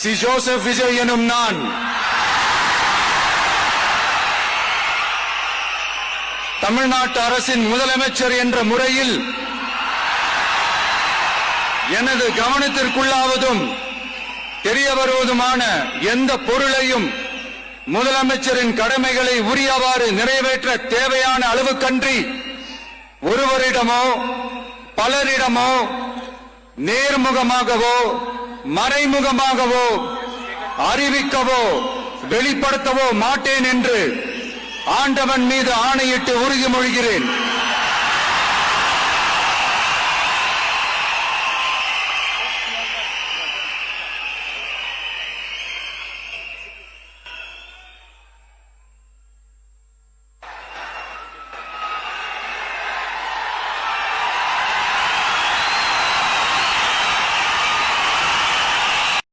C Joseph Vijay எனும் நான் தமிழ்நாட்டு அரசின் முதலமைச்சர் என்ற முறையில் எனது கவனத்திற்குள்ளாவதும் தெரிய வருவதுமான எந்த பொருளையும் முதலமைச்சரின் கடமைகளை உரியவாறு நிறைவேற்ற தேவையான அளவுக்கன்றி ஒருவரிடமோ பலரிடமோ நேர்முகமாகவோ மறைமுகமாகவோ அறிவிக்கவோ வெளிப்படுத்தவோ மாட்டேன் என்று ஆண்டவன் மீது ஆணையிட்டு உறுதிமொழிகிறேன்.